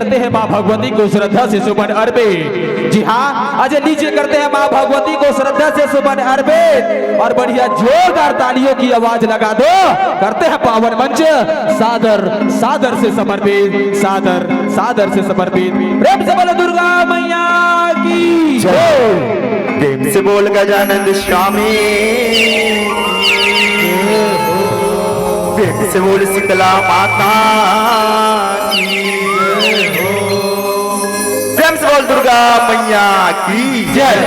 करते हैं माँ भगवती को श्रद्धा से सुमन अर्पित। जी हाँ, आज नीचे करते हैं माँ भगवती को श्रद्धा से सुमन अर्पित और बढ़िया जोरदार तालियों की आवाज लगा दो। करते हैं पावन मंच सादर सादर से समर्पित, सादर सादर से समर्पित। प्रेम से बोलो दुर्गा मैया की जय। प्रेम से बोल गजानंद स्वामी, प्रेम से बोल शीतला माता की, प्रेम से बोल दुर्गा मैया की जय।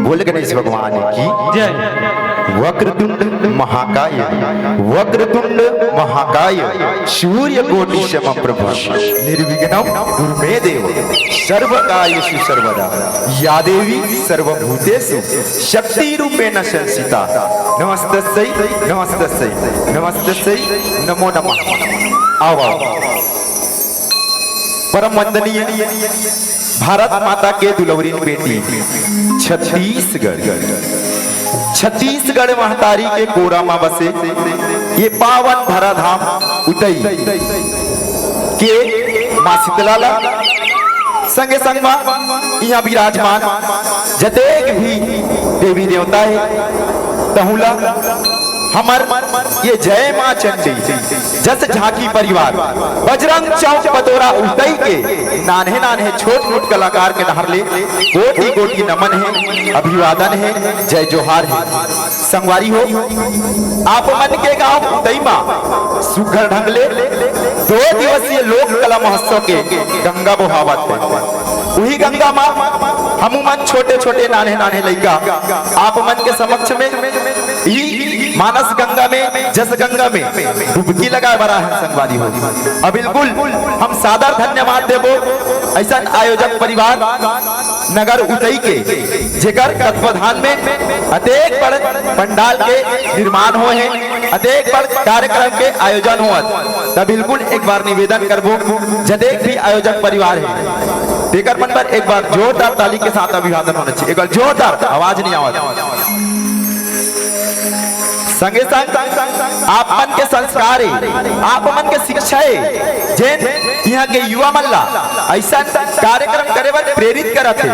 बोल गणेश भगवान की जय। वक्रतुंड महाकाय, वक्रतुंड महाकाय, सूर्य कोटि समप्रभ, निर्विघ्नं कुरु मे देव, सर्वकार्येषु सर्वदा, या देवी सर्वभूतेषु शक्ति रूपेण संस्थिता। नमस्तस्यै नमस्तस्यै नमस्तस्यै नमो नमः। आओ परम वंदनीय भारत माता के दुलवरी बेटी छत्तीसगढ़ महतारी के कोरा माँ बसे ये पावन धरा धाम उतई के माँ शीतला संगे संग यहाँ विराजमान जतेक भी देवी देवता है तहुला हमर ये जय माँ चंडी जस झांकी परिवार बजरंग चौक पतोरा उतई के नान्हे नान्हे छोट छोट कलाकार के नहरले कोटि कोटि नमन है, अभिवादन है, जय जोहार है। संगवारी हो आप मन के गांव उतई माँ सुघर ढंगले 2 दिवसीय लोक कला महोत्सव के गंगा बहावत है। वही गंगा माँ हम मन छोटे छोटे नान्हे नान्हे लइका आप मन के समक्ष में मानस गंगा में जस गंगा में डुबकी लगाए बड़ा है। संगवारी हो अब बिल्कुल हम सादर धन्यवाद देवो ऐसा आयोजक परिवार नगर उतई के जेकर तत्वाधान में अतेक बड़ पंडाल के निर्माण हो है, अतेक बड़ कार्यक्रम के आयोजन हो। तब बिल्कुल एक बार निवेदन करबो जदेक भी आयोजक परिवार है देकर मन पर एक बार जोरदार ताली के साथ अभिवादन होना चाहिए। एक बार जोरदार आवाज नहीं आवाज। संगे संग आप मन के संस्कार आप मन के शिक्षा जेन यहाँ के युवा मन ला ऐसा कार्यक्रम करे बर प्रेरित करत है।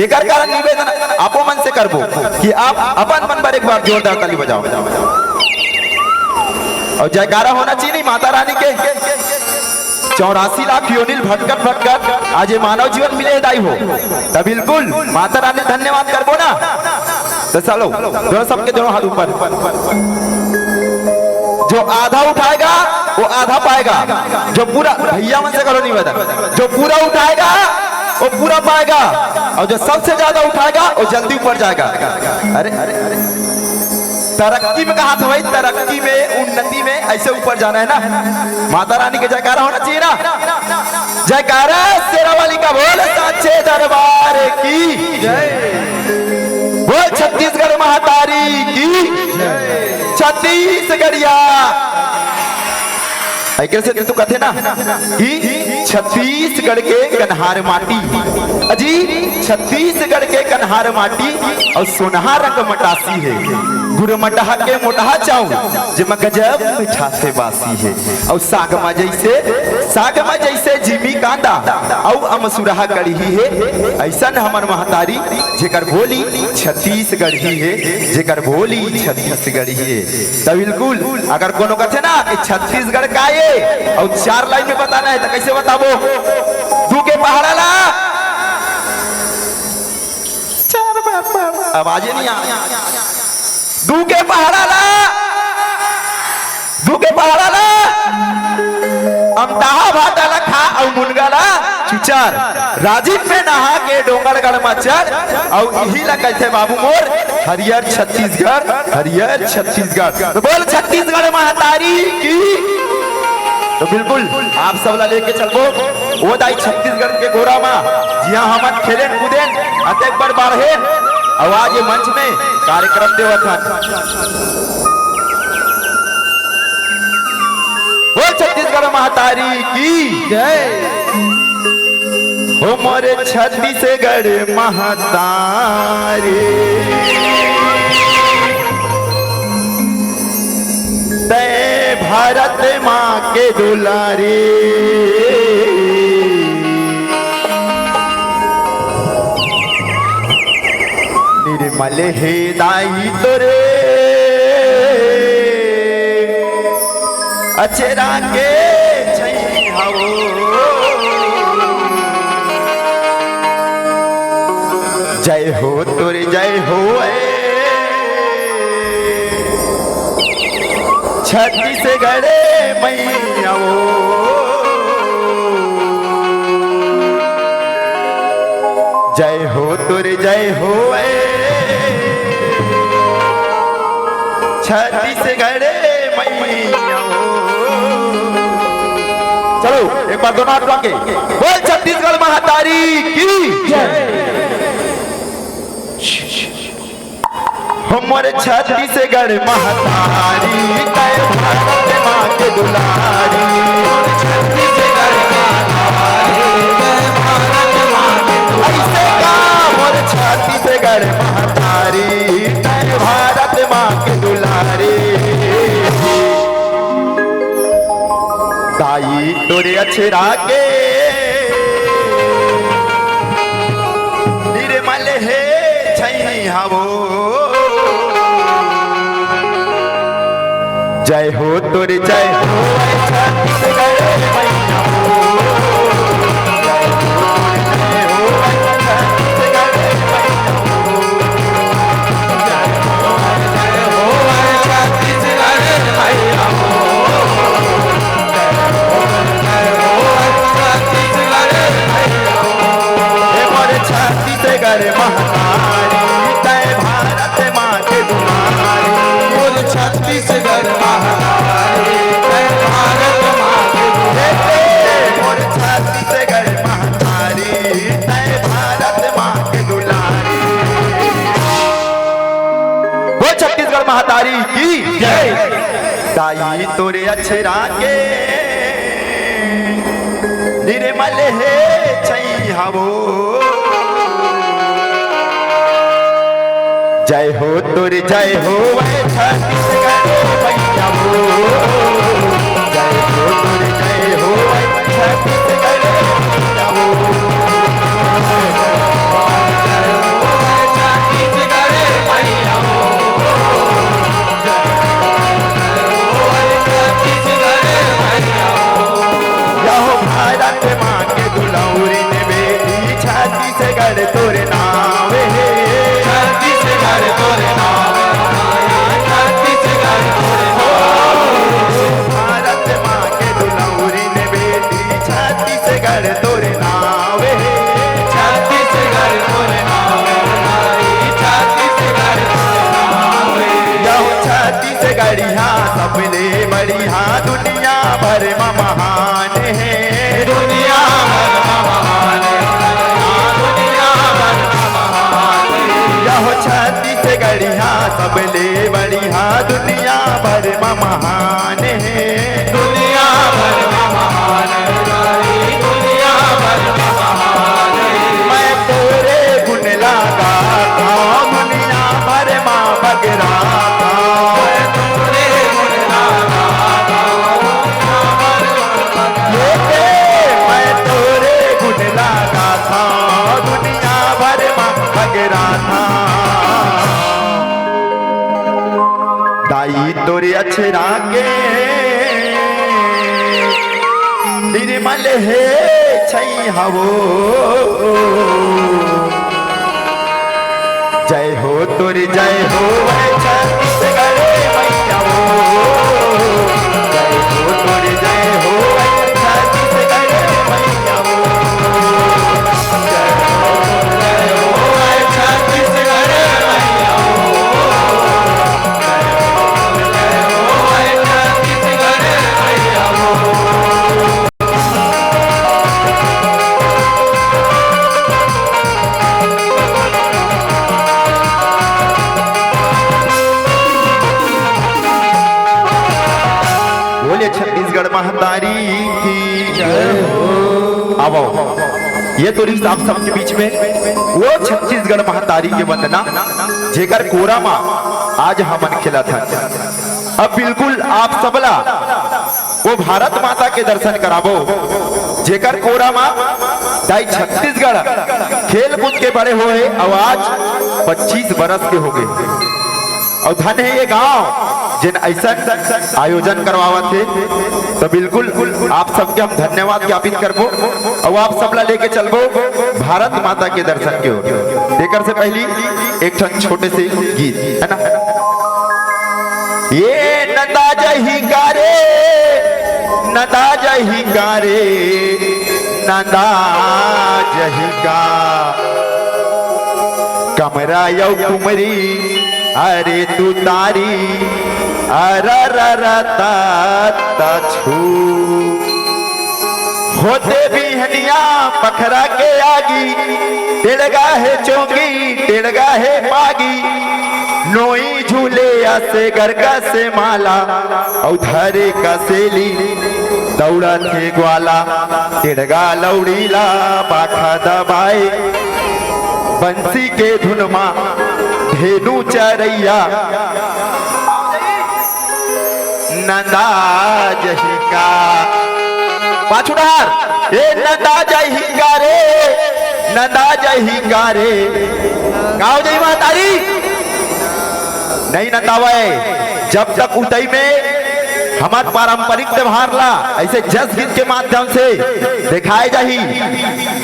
एकर कारण निवेदन आपो मन से करबो कि आप अपन मन पर एक बार जोरदार ताली बजाओ और जयकारा होना चाहिए माता रानी के। 84 लाख योनिल भटकत भटकत आज ये मानव जीवन मिले दाई हो तो बिल्कुल माता रानी धन्यवाद करबो ना। तो चलो दोनों सबके दोनों हाथ ऊपर। जो आधा उठाएगा वो आधा पाएगा। जो पूरा भैया मन से करो निवेदन, जो पूरा उठाएगा वो पूरा पाएगा और जो सबसे ज्यादा उठाएगा वो जल्दी ऊपर जाएगा। अरे तरक्की में कहा था भाई, तरक्की में उन्नति में ऐसे ऊपर जाना है ना। माता रानी के जयकारा होना चाहिए ना। जयकारा शेरा वाली का बोल साचे दरबार की जय, बोल छत्तीसगढ़ महातारी की छत्तीसगढ़िया। ऐसे तो कहते ना कि छत्तीसगढ़ के कन्हार माटी अजी छत्तीसगढ़ के कन्हार माटी और सोनहा रंग मटासी है। गुड़ मटहा के मोटहा चाऊ जिमा गजब मीठा से बासी है। और सागमा जैसे जिमी कांदा और अमसुरहा कड़ी है। ऐसा हमार महतारी जेकर बोली छत्तीसगढ़ ही है, जेकर बोली छत्तीसगढ़ ही है। तो बिल्कुल अगर कोनो कहते ना कि छत्तीसगढ़ का ये और 4 लाइन में बताना है तो कैसे बताबो? दू के पहाड़ा ला आवाज नहीं आ। दू के पहाड़ा ला, दू के पहाड़ा ला अमदाहा भाटा ला खा और मुनगा ला चुचार। राजीव में नहा के डोंगरगढ़ मचर और यही ला कहते बाबू मोर हरियर छत्तीसगढ़, हरियर छत्तीसगढ़। तो बोल छत्तीसगढ़ महातारी की। तो बिल्कुल आप सब ला लेके चलबो वो दाई छत्तीसगढ़ के गोरा माँ जिया हम खेले कूदेन अतेक बार बढ़े और आज ये मंच में कार्यक्रम देवत वो छत्तीसगढ़ महातारी की जय। हो मोरे छत्तीसगढ़ महातारी तय भारत माँ के दुलारी। निर्मल हे दाई तोरे अचेरा के छैहाओ। जय हो तोरे जय हो छत्तीसगढ़ मैया। जय हो तोरे जय हो छत्तीसगढ़ मैया। चलो एक बार दोनों हाथ के बोल छत्तीसगढ़ महातारी की जय। हमर छत्तीसगढ़ महातारी तय भारत माँ के दुलारी। छत्तीसगढ़ महातारी तय भारत माँ के दुलारी। ऐसे का मोर छत्तीसगढ़ महातारी तय भारत माँ के दुलारी। दाई तोरे अछरा के निर्मल हे छैहाओ। जय हो तोरे जय हो छत्तीसगढ़ मैया। जय हो छत्तीसगढ़ मैया। जय हो छत्तीसगढ़ मैया। छत्तीसगढ़ महातारी तय भारत माँ के दुलारी। बोल छत्तीसगढ़ महातारी तय भारत माँ के दुलारी। बोल छत्तीसगढ़ महातारी तय भारत माँ के दुलारी। बोल छत्तीसगढ़ महातारी की जय। दाई तोरे अछरा के निर्मल हे छैहाओ। जय हो तुर जय हो वह छत्तीसगढ़ मैया हो, जय हो तुर जय हो वह छत्तीसगढ़ मैया हो। भारत माँ के दुलौरी ने बेटी छत्तीसगढ़ तोरे नाम है, छत्तीसगढ़ तोरे नाम छत्तीसगढ़ तोरे नाम। भारत माँ के दुलौरी ने बेटी छत्तीसगढ़ तोरे नाम है, छत्तीसगढ़ तोरे नाम छत्तीसगढ़ तोरे नाम। यह छत्तीसगढ़िया सबले बढ़िया दुनिया भर में महान है, दुनिया भर में महान है, दुनिया भर में महान है। यह छत्तीसगढ़िया सबले बढ़िया दुनिया भर में महान है, दुनिया भर में महान है, दुनिया भर में महान है। मैं तोरे गुण लगा था दुनिया भर में बगरा था, मैं तोरे गुण लगा था मैं तोरे गुण लगा था दुनिया भर में बगरा था। दाई तोरे अक्षरा के निर्मल है छई हवो, जय हो तुर जय हो वह छत्तीसगढ़ मैया हो, जय हो तुर जय हो वह छत्तीसगढ़ मैया हो, जय हो जय हो वह छत्तीसगढ़ मैया हो, जय हो जय हो वह छत्तीसगढ़ मैया हो। बोले छत्तीसगढ़ महतारी की जय हो। आओ ये तो रिश्ता आप सबके बीच में वो छत्तीसगढ़ महतारी के वंदना जेकर कोरा माँ आज हमन खिला था। अब बिल्कुल आप सबला वो भारत माता के दर्शन कराबो जेकर कोरा माँ दाई छत्तीसगढ़ खेल कूद के बड़े हुए और आज 25 बरस के हो गए और धन है ये गांव जिन ऐसा आयोजन करवावा थे। तो बिल्कुल आप सबके हम धन्यवाद ज्ञापित करबो और आप सबला लेके चलबो भारत माता के दर्शन की ओर। देकर से पहली एक छोटे से गीत है ना, ये नंदा जही गारे नंदा जही गारे नंदा जही गा कमरा यौ कुमरी अरे तू तारी अरररता छू होते भी हनिया पखरा के आगी टेड़गा है चौंगी टेड़गा है मागी नोई झूले से गरगा से माला औधरे का सेली दौड़ा थे ग्वाला टेड़गा लौड़ीला पाखा दबाए बंसी के धुनमा धेनु चरैया नंदा जही का पाछुडार ए नंदा जही गारे नंदा जही गारे गाँव जही महतारी नहीं नंदावे जब तक उतई में हमार पारंपरिक त्योहार ला ऐसे जस गीत के माध्यम से दिखाए जाही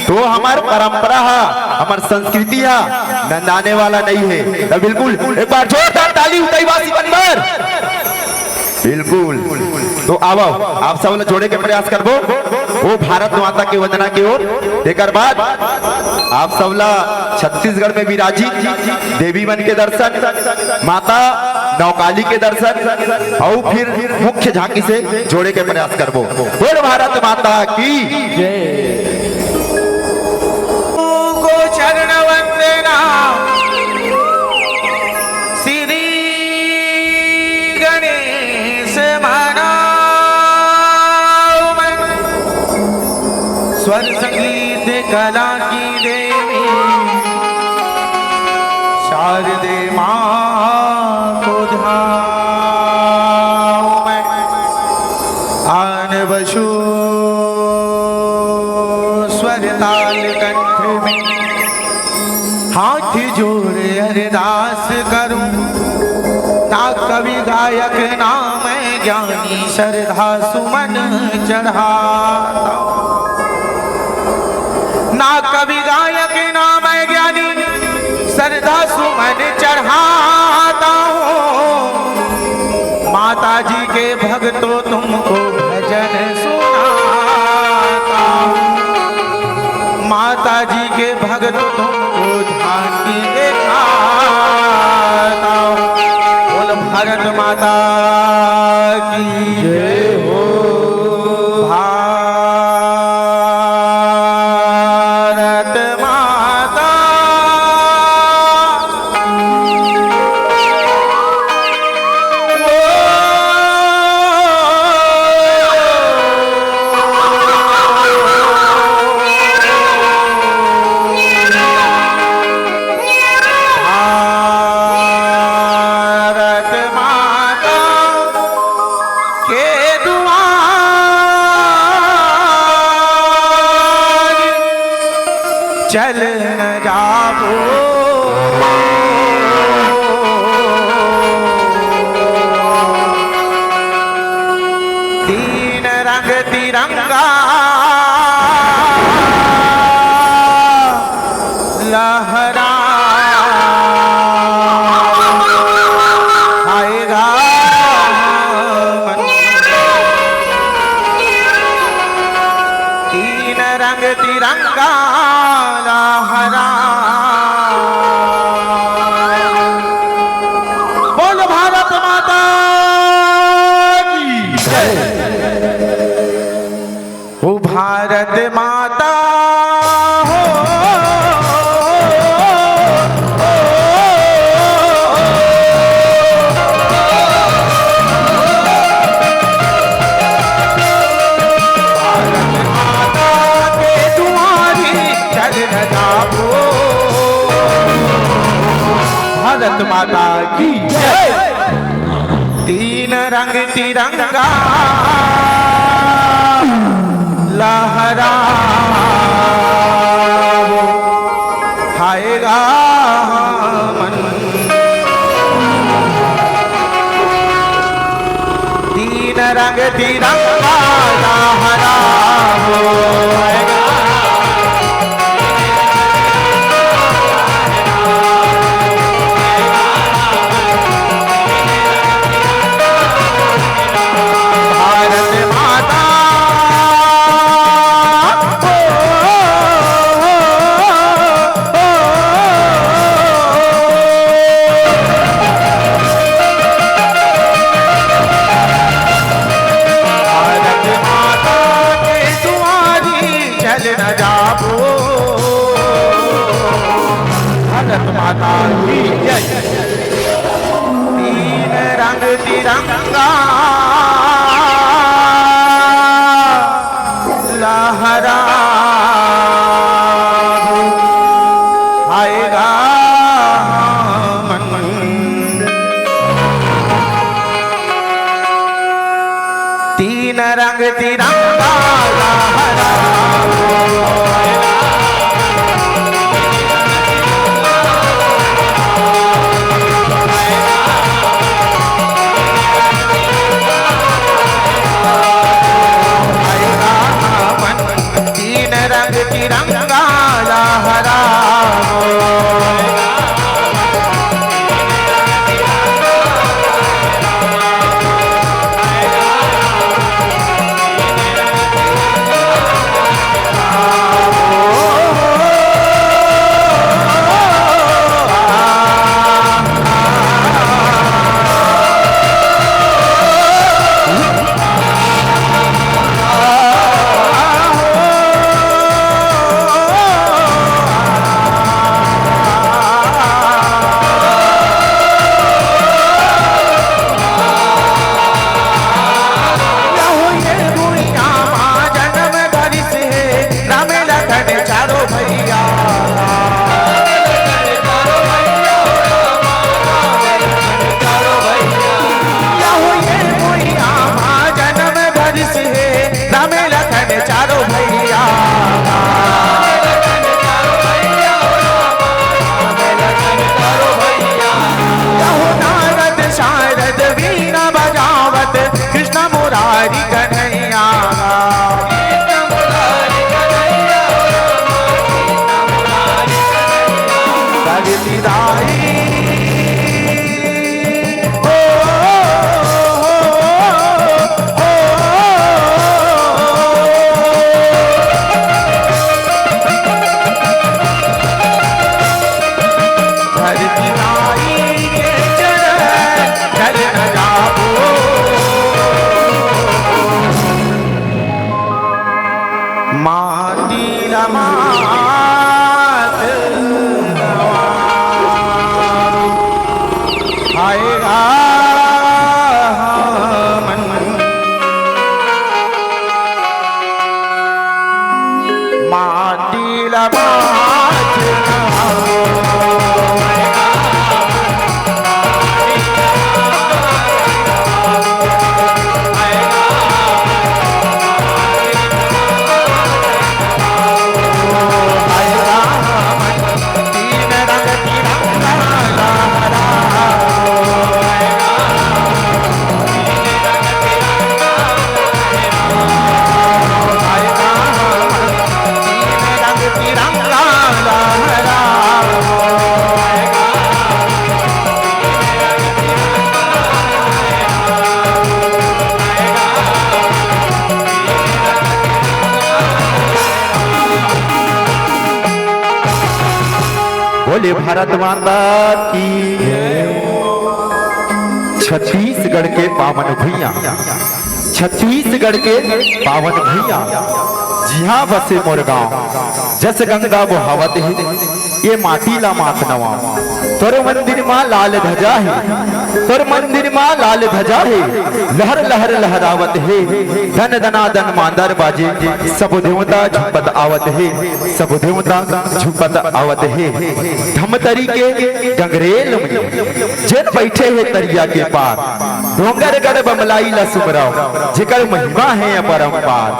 तो हमार परंपरा है हमार संस्कृति है नंदाने वाला नहीं है। तो बिल्कुल एक बार जोरदार ताली उतईवासी बनकर बिल्कुल। तो आओ आप सब जोड़े के प्रयास करबो वो भारत माता की वंदना की ओर। देकर बाद आप सबला छत्तीसगढ़ में विराजित देवी मन के दर्शन माता नौकाली के दर्शन और फिर मुख्य झांकी से जोड़े के प्रयास करबो। बोल भारत माता की जय। को चरण वंदना श्री गणेश स्वर संगीत कला की देवी हार दे माँ को ध्यान में आन बसु स्वर ताल कंठ में हाथ जोड़े अरदास करूं ना कवि गायक ना मैं ज्ञानी श्रद्धा सुमन चढ़ाता ना कवि गायक ना मैं ज्ञानी श्रद्धा सुमन चढ़ाता हूँ माता जी के भक्तों तुमको भजन सुनाता हूँ माता जी के भक्त तुमको झांकी दिखाता हूँ बोल भारत माता की जय हो भारत माता भारत माता के दुआर चल न जाबो तीन रंग तिरंगा लहरा आएगा तीन रंग तिरंगा लहरा बोल भारत माता की जय हो भारत माता हो भारत माता के दुआरी चल न जाबो भारत माता की जय तीन रंग तिरंगा लहरा खाएगा मन तीन रंग तिरंगा लहरा भारत माता भारत माता के दुआरी चल न जाबो भारत माता की जय तीन रंग तिरंगा लहरा आएगा मन तीन रंग तिरंगा लहरा आएगा मन तीन रंग तिरंगा लहरा बोले भारत माता की छत्तीसगढ़ के पावन भैया, छत्तीसगढ़ के पावन भैया, जी हाँ बसे मोर गाँव जस गंगा बहावत है, ये माटी ला मात नवा। तोर मंदिर माँ लाल ध्वजा है, तोर मंदिर माँ लाल ध्वजा है, लहर लहर लहरावत है, धन धना धन मांदर बाजे, सब देवता झुपत आवत है, सब देवता झुपत आवत है। धमतरी के गंगरेल में जन बैठे है तरिया के पार, डोंगर गढ़ बमलाई ला सुमराव, जिकर महिमा है अपरंपार।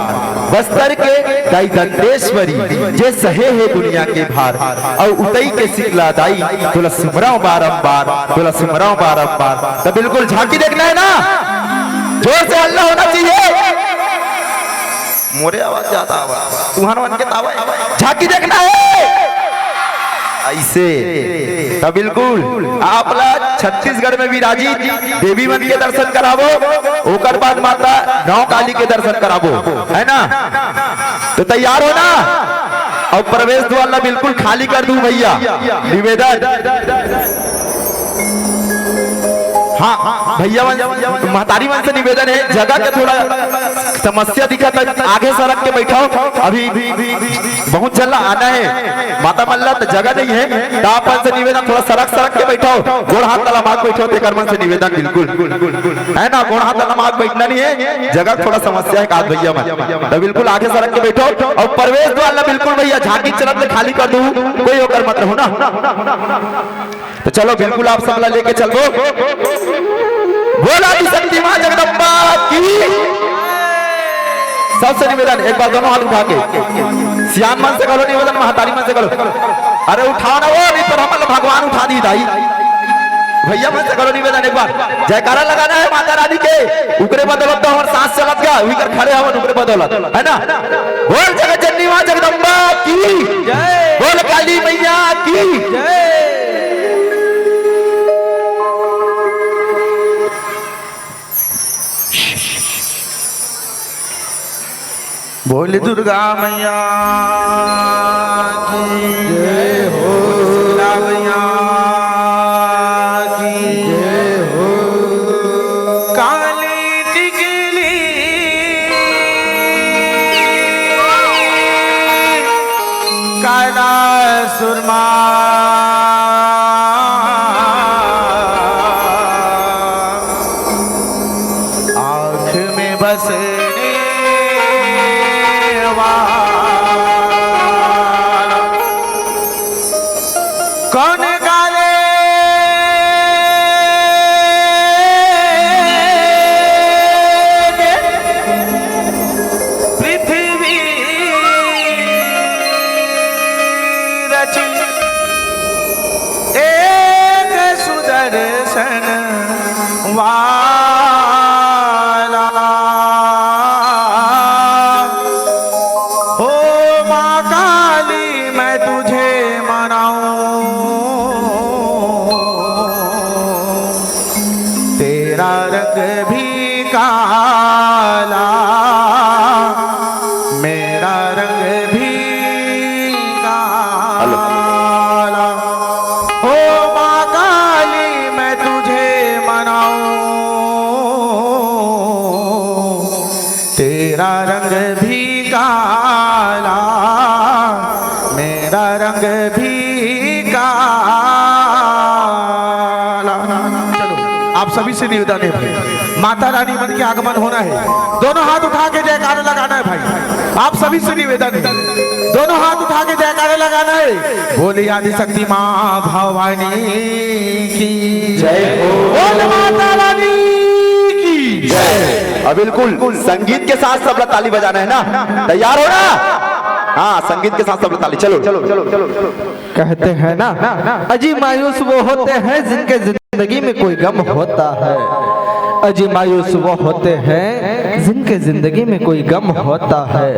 बस्तर के दाई दंतेश्वरी जे सहे है दुनिया के भार, और उतई के सिकला दाई तुला सुमराव बारंबार, तुला सुमराव बारंबार। तो बिल्कुल झांकी देखना है ना, जोर से अल्लाह होना चाहिए। मोरे आवाज ज्यादा आवाज तुम्हारा मन के तावा, झांकी देखना है ऐसे। तो बिल्कुल आपला छत्तीसगढ़ में विराजी देवी मन के दर्शन करावो, ओकर बाद माता नौ काली के दर्शन करावो, है ना। तो तैयार हो ना, और प्रवेश द्वार बिल्कुल खाली कर दूं भैया, निवेदन। हाँ भैया महतारी मन से निवेदन है, जगह के थोड़ा समस्या दिखा था, आगे सड़क के बैठाओ, अभी बहुत जल्द आना है माता मल्ला, तो जगह नहीं है। तो आप मन से निवेदन थोड़ा सड़क के बैठाओ, गोड़ हाथ तला माग बैठो, तेकर मन से निवेदन बिल्कुल है ना, गोड़ हाथ तला माग बैठना नहीं है, जगह थोड़ा समस्या है काज भैया मन। तो बिल्कुल आगे सड़क के बैठो, और प्रवेश द्वार बिल्कुल भैया झांकी चलत खाली कर दूं, कोई होकर मत रहो ना। तो चलो बिल्कुल आप सबला लेके चल दो। बोला की शक्ति मां जगदम्बा की। सबसे निवेदन एक बार दोनों हाथ उठा के सियान मन से करो निवेदन, महतारी मन से करो। अरे उठाओ ना वो, नहीं तो हम भगवान उठा दी दाई। भैया मन से करो निवेदन, एक बार जयकारा लगाना है माता रानी के, उकरे बदौलत तो हमारे सांस चलत गया, उकर खड़े हवन उकरे बदौलत, है ना। बोल जगत जननी मां जगदम्बा की जय, बोल काली मैया की जय। बोल दुर्गा मैया की जय हो, दुर्गा मैया की जय हो। काली टिकली काला सुरमा, आँख में बसने कौन काले पृथ्वी रची, एक सुदर्शन वाला। रंग भी काला, मेरा रंग भी काला। ओ माँ काली मैं तुझे मनाऊं, तेरा रंग भी काला, मेरा रंग भी काला। चलो आप सभी से निवेदन है भाई, माता रानी मन के आगमन होना है, दोनों हाथ उठा के जयकारा लगाना है भाई। आप सभी से निवेदन है, दोनों हाथ उठा के जयकारा लगाना है। बोले आदि शक्ति माँ भवानी की जय हो। बोल माता रानी की जय। अब बिल्कुल संगीत के साथ सब लोग ताली बजाना है ना, तैयार हो ना? हाँ संगीत के साथ सब लोग ताली, चलो चलो चलो चलो चलो। कहते हैं ना, अजी मायूस वो होते हैं जिनके जिंदगी में कोई गम होता है। अजी मायूस वो होते हैं जिनके जिंदगी में कोई गम होता है,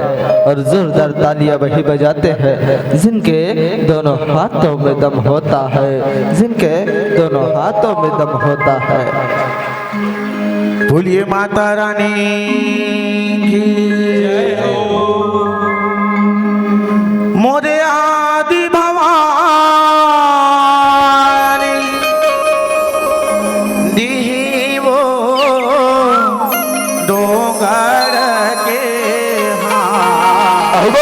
और जोरदार तालियां वही बजाते हैं जिनके दोनों हाथों में दम होता है, जिनके दोनों हाथों में दम होता है। बोलिए माता रानी की जय हो। मोरे आदि भवानी दी वो डोंगर के हाथ,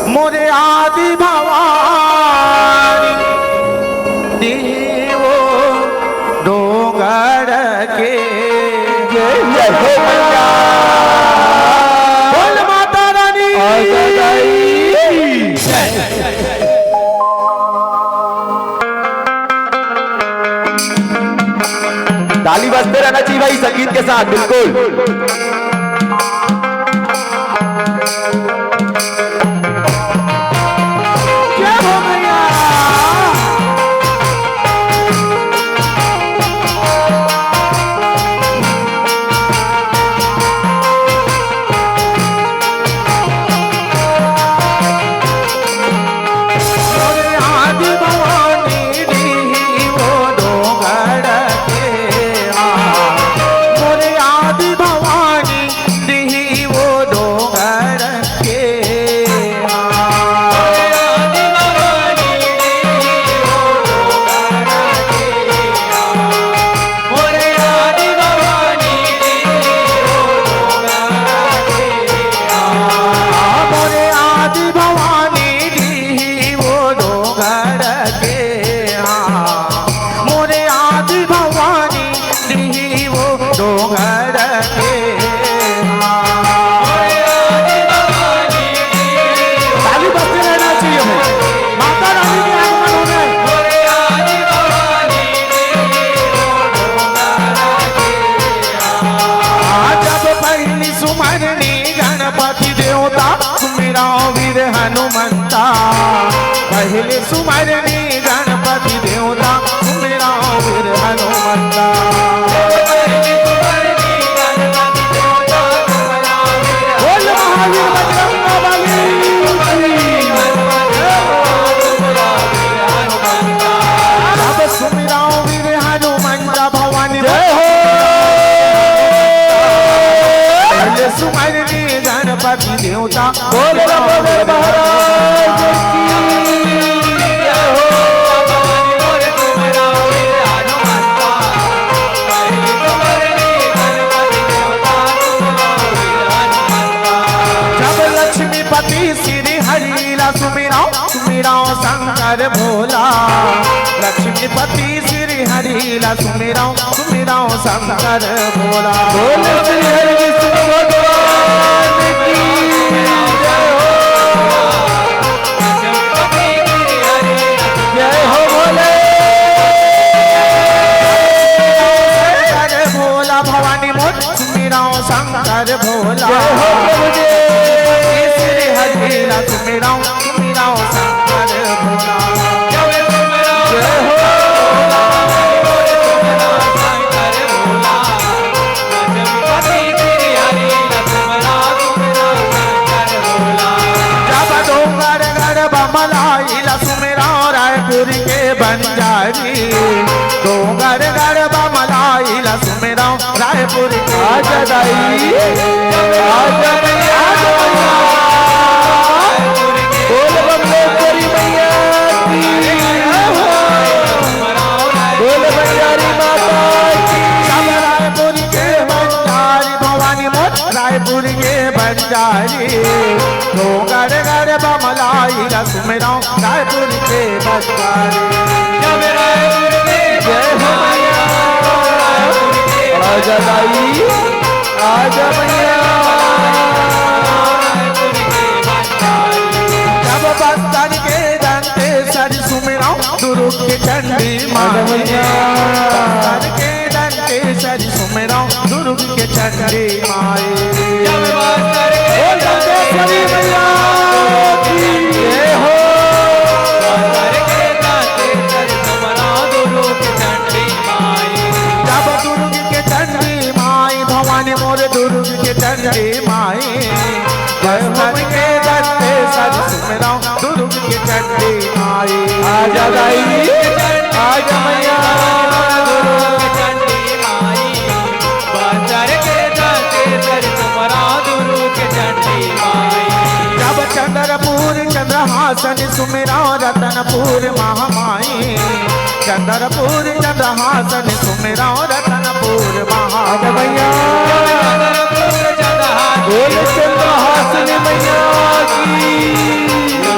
मोरे आदि भवानी दी वो डोंगर के बोल माता रानी ताली बजते रहना चाहिए भाई संगीत के साथ, बिल्कुल। क्या हो गया? मोरे आदि भवानी दी वो डोंगर के हाथ, मोरे आदि भवानी दी वो डोंगर के हाथ, मोरे आदि भवानी दी वो डोंगर के हाथ, मोरे आदि भवानी दी वो डोंगर के हाथ, मोरे आदि भवानी दी वो डोंगर के ताली बजते रहना चाहिए हमें, माता रानी के आगमन होना है। जब पहली सुमरनी गणपति देवता सुमिरा वीर हनुमंता, पहले सुमरनी गणपति देवता सुमिरा वीर हनुमंता। बोल महावीर बजरंग बली। जब सुमिरा वीर हनुमंता भवानी जय हो। पहले सुमरनी गणपति देवता बोले महाराज की जय हो। जब लक्ष्मीपति श्री हरिला सुमिराओ सुमिराओ शंकर भोला, लक्ष्मीपति श्री हरिला सुमिराओ सुमिराओ शंकर भोला। बोले श्री हरि विष्णु भगवान की जय हो। जय हो बोले शंकर भोला भवानी मोर सुमिराओ शंकर भोला। जय हो प्रभु जी श्री हरिला सुमिराओ सुमिराओ शंकर भोला। जय हो शंकर भोला। रायपुर के बंजारी तो घर घर बमलाई लसमेरा रायपुर आजा दाई आजा मैया बोल बम्बेश्वरी मैया की बोल बंजारी माता की रायपुर के बंजारी भवानी मोट रायपुर के बंजारी तो घर घर बमलाई लसमेरा रायपुर के बंजारी जय हो मैया आजा दाई आजा मैया जब बस्तर के दंते सर सुमेरा दुर्ग के चंडी आजा मैया बस्तर के दंते सर सुमेरा दुर्ग के चंडी माए बोल बम्बेश्वरी मैया की जय हो जब दुर्ग के चंडी माई भवानी मोर दुर्ग के चंडी माई बस्तर के दंते सर सुमेरा दुर्ग के चंडी माई आजा दाई आजा मैया जब चंद्रपुर चंद्रहासन सुमेरा रतनपुर महामाई चंद्रपुर चंद्रहासन सुमेरा रतनपुर आजा महामाई मैया बोल चंद्रहासिनी मैया की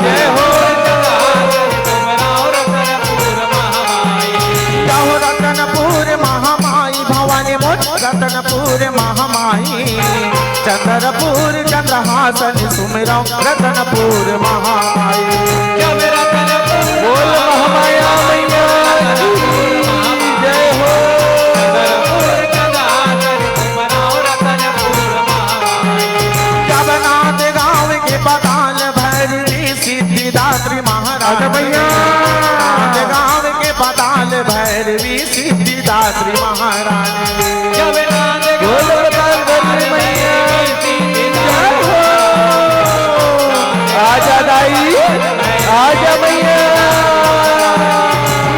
जय हो जाओ रतनपुर महामाई भवानी मोट रतनपुर महामाई चंद्रपुर चंद्रहासन सुमेरा रतनपुर महामाई बोल महामाया मैया की जय हो जब नाथ गाँव के पताल भैरवी सिद्धिदात्री महाराज मैया नाथ गाँव के पताल भैरवी सिद्धिदात्री महारानी बोल बम्बेश्वरी मैया की जय हो आजा दाई आजा मैया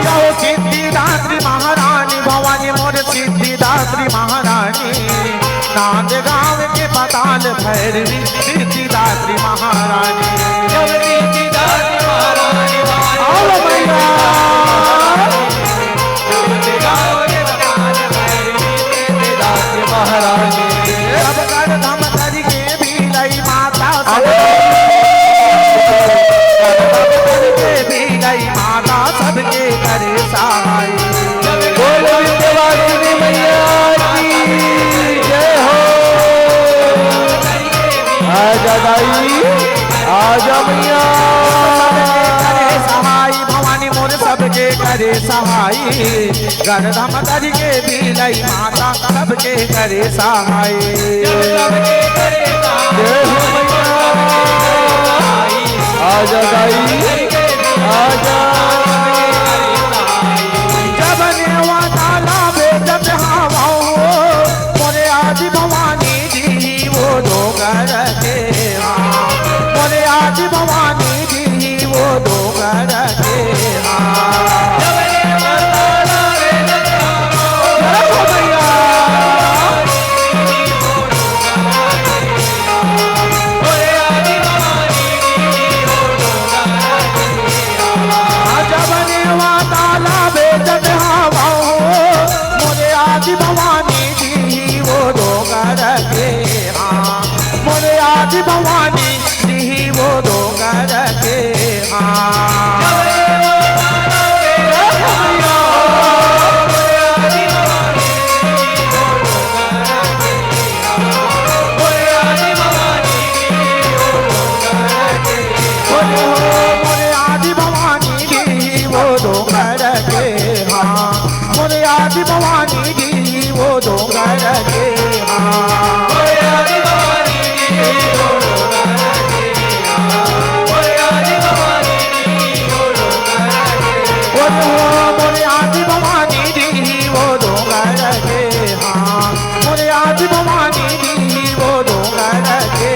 जाओ सिद्धिदात्री महारानी भवानी मोर सिद्धिदात्री महारानी नाथ गाँव के पताल भैरवी सिद्धिदात्री महारानी आओ मैया महारानी सब कर धम धरी के भी लई माता सबके भी लई माता सबके करे सहाय बोल विंध्यवासिनी मैया की जय हो आजा दाई आजा मैया करे सहाय भवानी मोर सबके करे सहाय घर धम धरी के भी लई माता सबके करे सहाय जय हो मैया आजा दाई आजा जब नेवा ताला बेजत हवाओ मोरे आदि भवानी जी वो दो घर के मोरे आदि भवानी जी वो दो घर के जब नेवा ताला बेजत हवाओ मोरे आदि भवानी जी वो दो घर के मोरे आदि भवानी जी वो दो घर के मोरे आदि भवानी जी वो दो घर के मोरे आदि भवानी जी वो दो घर के मोरे आदि भवानी जी वो दो घर के मोरे आदि भवानी जी वो दो घर के मोरे आदि भवानी जी वो दो घर के मोरे आदि भवानी जी वो दो घर के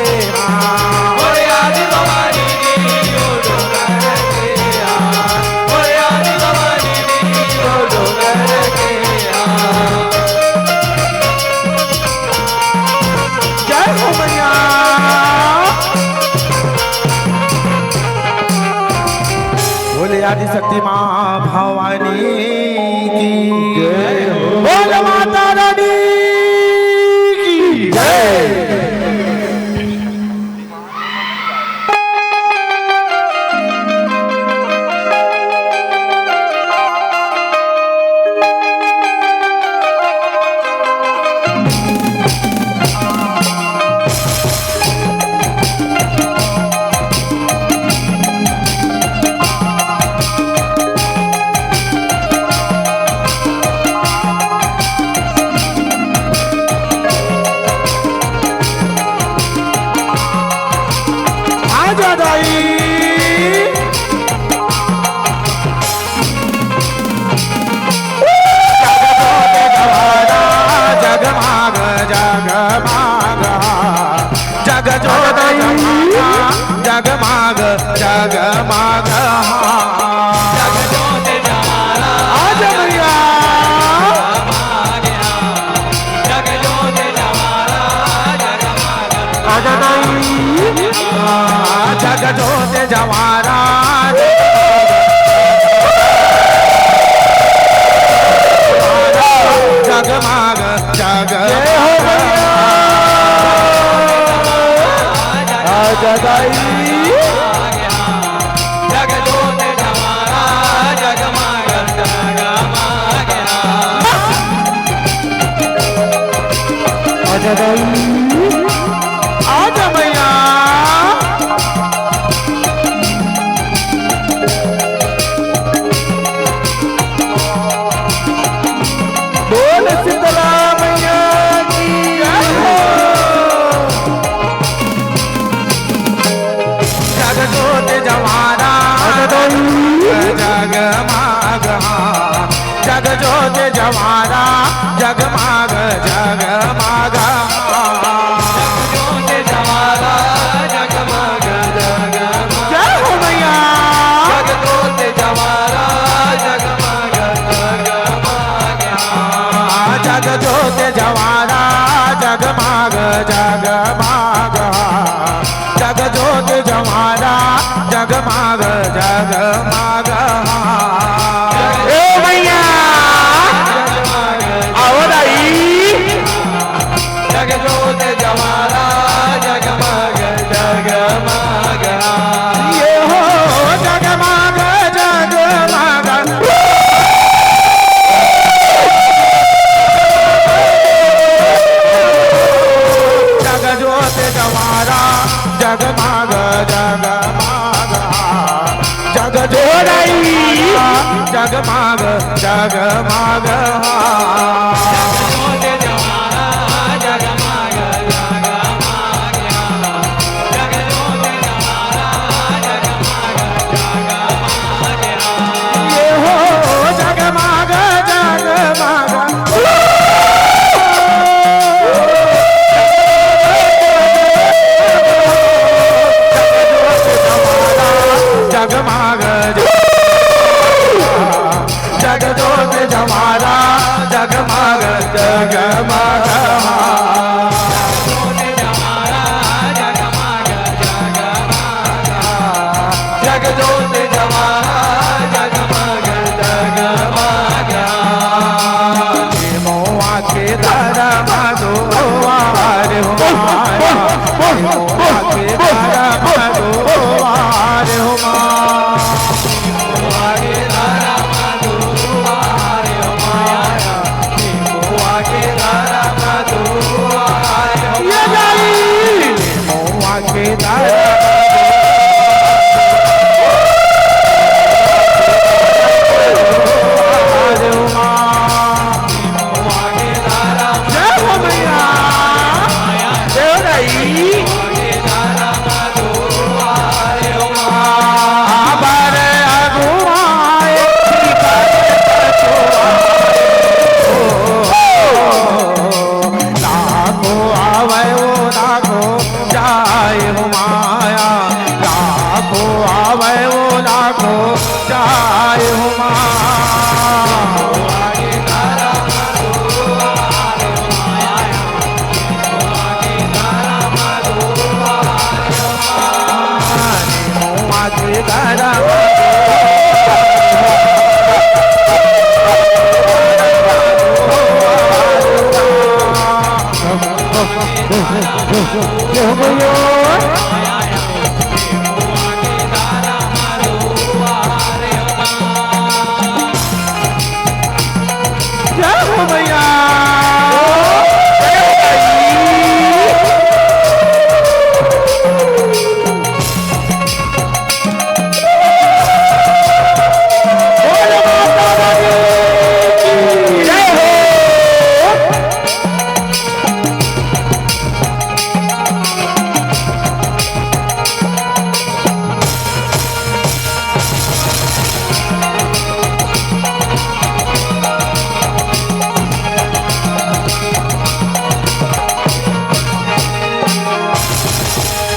मोरे आदि भवानी जी वो दो घर के मोरे आदिशक्ति माँ भवानी की बोल माता रानी की जय। जगमाग जगमाग आज भैया जग जोत जवारा जगमाग जग आजा भैया बोल शीतला मैया की जग जोत जवारा जगमाग जग जोत जवारा जगमाग जगमाग जवारा जगमाग जगमाग जग जोत जवारा जगमाग जगमाग ए भैया आओ दाई जग जोत जवारा जगमाग जगमाग ये हो जगमाग जगमाग जगमाग जगमाग जग जोड़ाई जगमाग जगमाग ये हो जगमाग जगमाग जगमाग जग जोत जवारा जगमाग हो मैया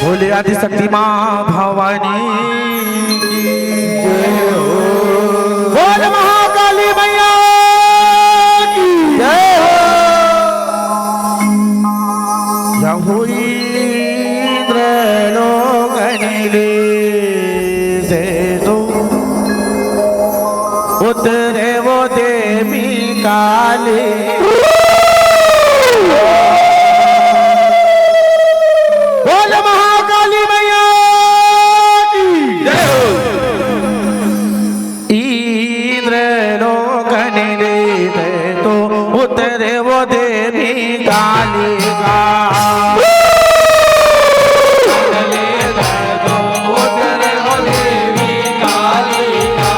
बोले आदि शक्ति माँ भवानी की जय हो। बोले महाकाली मैया की जय हो। जब हुई इंद्र लोगनिले से तो उतरे वो देवी काली उतरे वो देवी काली का उतरे वो देवी काली का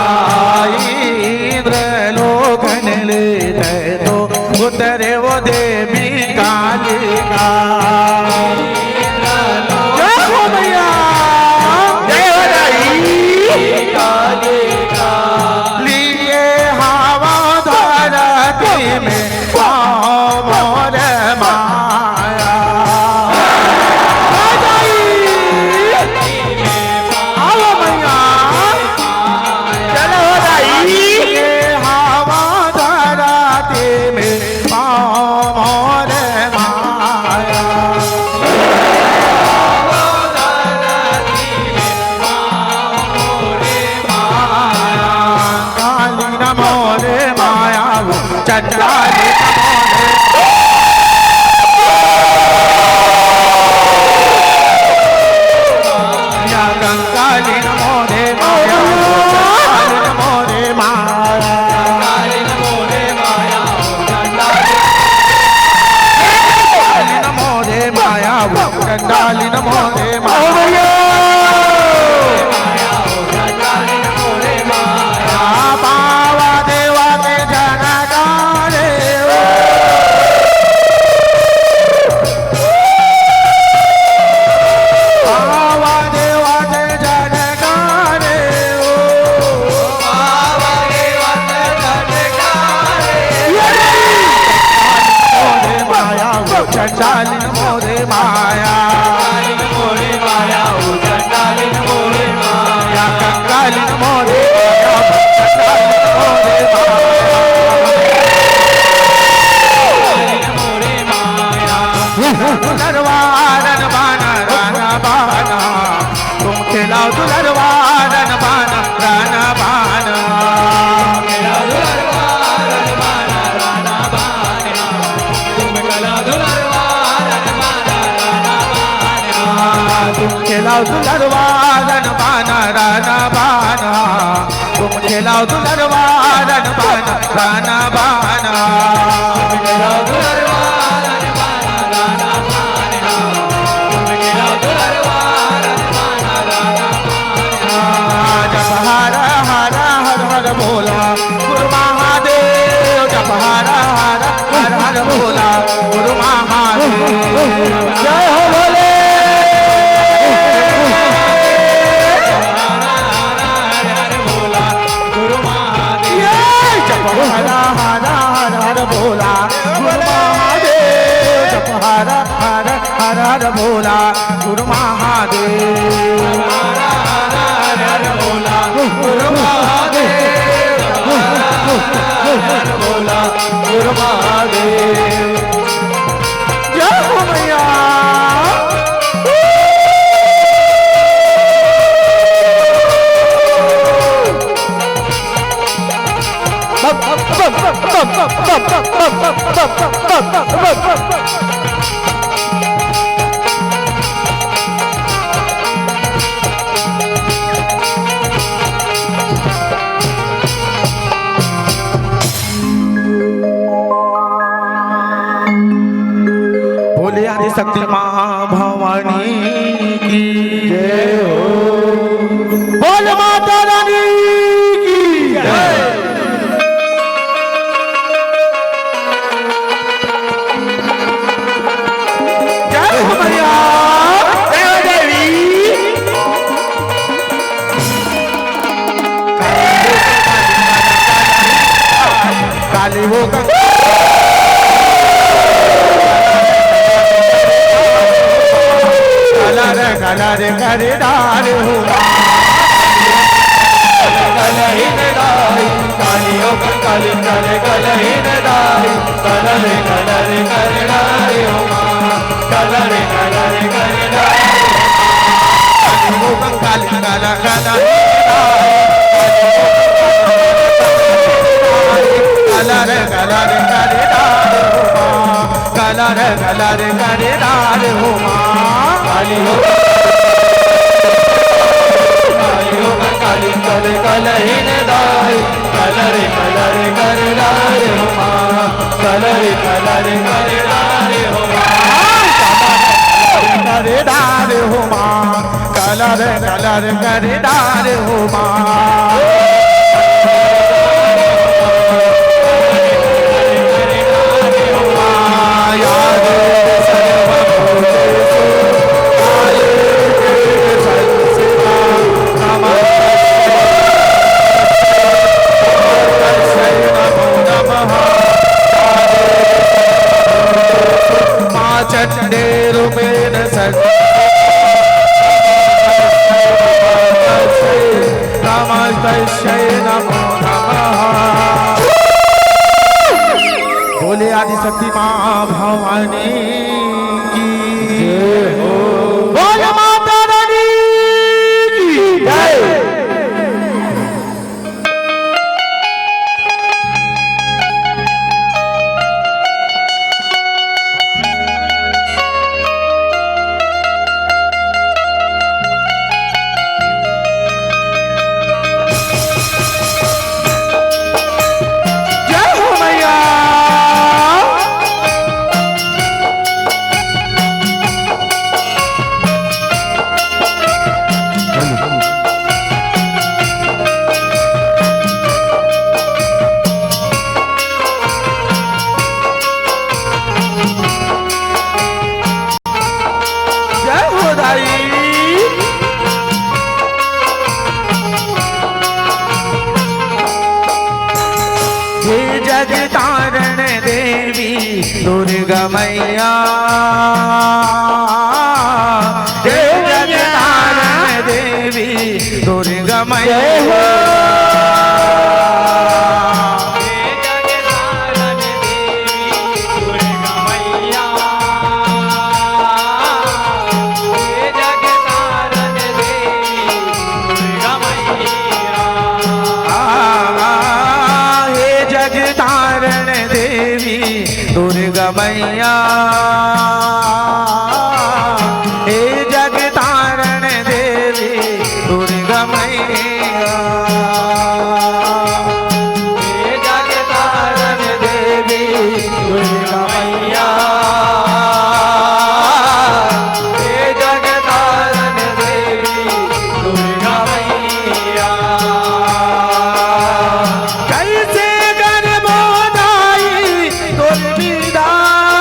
इंद्र लोकन लेते तो उतरे वो देवी काली का जय हो भैया जय हो दाई काली का लिए हवा धरती में चंडाली नमो रे माया पावा देवा के जनकारे पावा देवा के जनकारे पावा देवा के जनकारे माया चंडाली नमो रे माया दुलरवारन बाना राना बाना तुम खिलाओ दुलरवारन बाना राना बाना दुलरवारन बाना राना बाना तुम खिलाओ दुलरवारन बाना राना बाना तुम खिलाओ दुलरवारन बाना राना बाना तुम खिलाओ दुलरवारन बाना राना बाना तुम खिलाओ दुलरवारन बाना राना बाना तुम खिलाओ दुलरवारन बाना राना बाना जप हर हर हर हर बोला गुरु महादेव जप हर हर हर हर बोला गुरु महादेव जय हो भोले हरा हरा हर हर बोला गुरु महादेव जप हर हर हर हर बोला गुरु महादेव हरा हर हर बोला गुरु महादेव हर हर बोला गुरु महादेव जय हो मैया शक्ति माँ भवानी की जय हो। बोल माता रानी की जय। जय हो मैया, जय हो देवी। काली वो कलर करे डाल हो कलहीन दाई कालियों का काली करे कलहीन दाई कलर करे डाल हो कलर करे डाल कालियों का काली कलर कलर करे डाल हो कलर करे डाल हो कालियों काली करे कलहीन दाई कलर करे डाल हो कलर करे डाल हो करे डाल हो कलर करे डाल हो चंडेर में नमो नमः। बोले आदि शक्ति माँ भवानी की जय हो। बोले माता रानी की जय। जगतारण देवी दुर्गा मैया जय जगतारण देवी दुर्गा मैया दुर्गा मैया हे जगतारण देवी दुर्गा मैया हे जगतारण देवी दुर्गा मैया हे जगतारण देवी दुर्गा मैया कैसे गर्भोदाई दुर्विदाई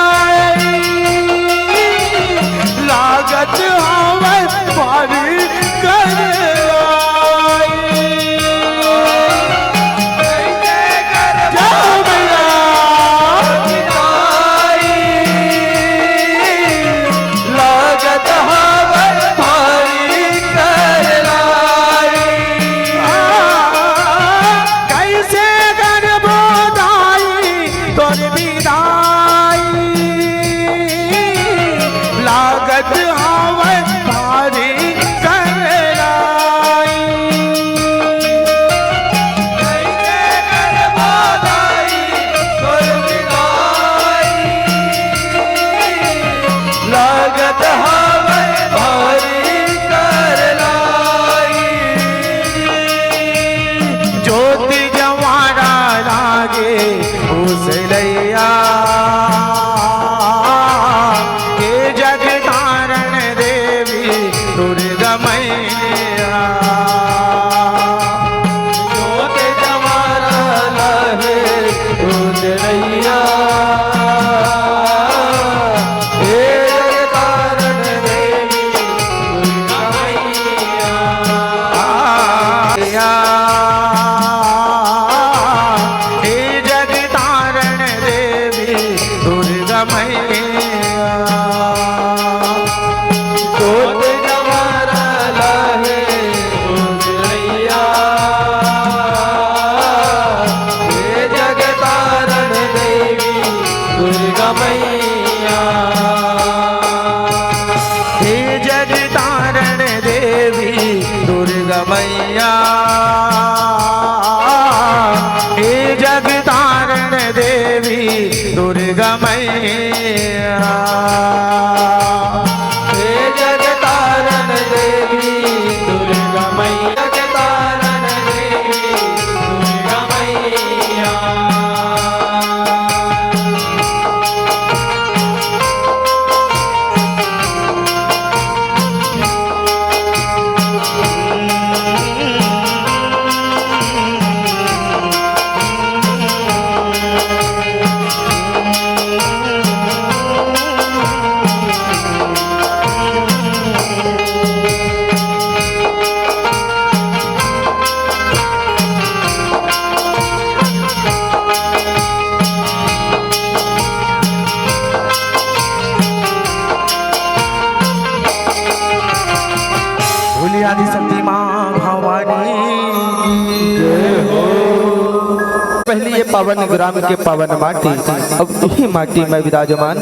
महली ये पावन ग्राम के पावन माटी, अब यही माटी में विराजमान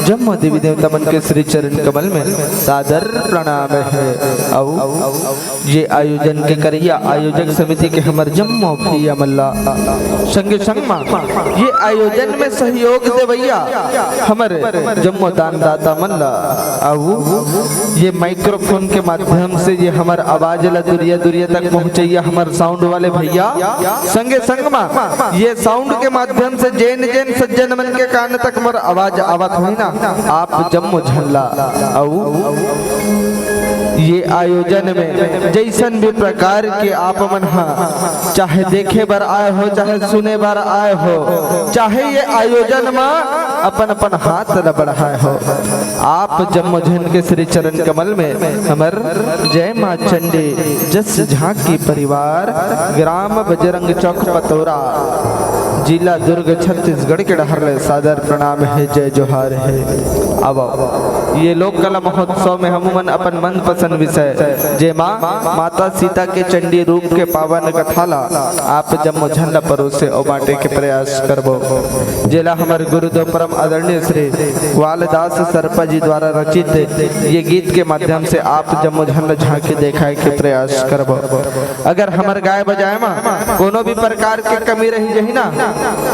जम्मो देवी देवता मन के श्री चरण कमल में सादर प्रणाम है। औ ये आयोजन के करिया आयोजक समिति के हमर जम्मो भैया मल्ला संगे संगमा ये आयोजन में सहयोग देवैया हमारे जम्मो दानदाता मल्ला। औ ये माइक्रोफोन के माध्यम से ये हमार आवाज ला दुरिया दुरिया तक पहुँचैया हमार साउंड वाले भैया संगे संगमा ये साउंड के माध्यम से जैन जैन सज्जन मन के कान तक हमार आवाज आवत हुई ना आप जम्मो झल्ला। औ ये आयोजन में जैसन भी प्रकार के आप मन चाहे देखे बर आए हो चाहे सुने बर आए हो चाहे ये आयोजन में अपन अपन हाथ न बढ़ाए हो, आप जम्मो जन के श्री चरण कमल में हमर जय माँ चंडी जस झांकी परिवार ग्राम बजरंग चौक पतौरा जिला दुर्ग छत्तीसगढ़ के डहर सादर प्रणाम है जय जोहार है। अब ये लोक कला महोत्सव में हम मन अपन मन पसंद विषय जय माँ माता सीता के चंडी रूप के पावन कथाला आप जम्मो झंडा परोसे और बांटे के प्रयास करबो। जिला हमारे गुरुदेव परम आदरणीय श्री वालदास सरपा जी द्वारा रचित ये गीत के माध्यम से आप जम्मो झंडा झांकी दिखाए के प्रयास करबो। अगर हमारे गाय बजाए में कोनो भी प्रकार के कमी रही जही ना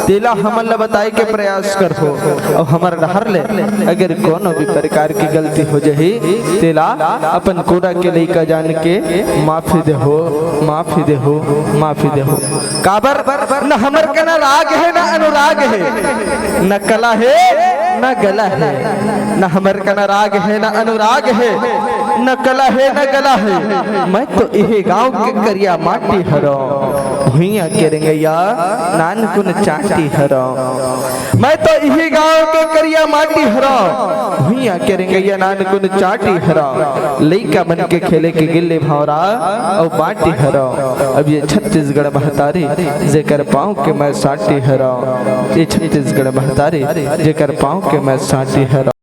तेला हमन ला बताए के प्रयास करबो और हमार डहर ले अगर कोनो भी प्रकार की गलती हो जही तेला अपन कोड़ा के लइका जान के माफी देहो माफी देहो माफी देहो। काबर न हमर के न राग है न अनुराग है न कला है न गला है, न हमर का न राग है न अनुराग है न कला है न गला है। मैं तो यही गांव के करिया माटी हरो भुइया के रेंगैया नान कुन चाटी हरो। मैं तो यही गांव के करिया माटी हरो भुइया के रेंगैया नान कुन चाटी हरो। लइका मन के खेले के गिल्ले भावरा और बाटी हरो। अब ये छत्तीसगढ़ महतारी जेकर पाँव के मैं साटी हरो, ये छत्तीसगढ़ महतारी जेकर पाँव के मैं साटी हरो।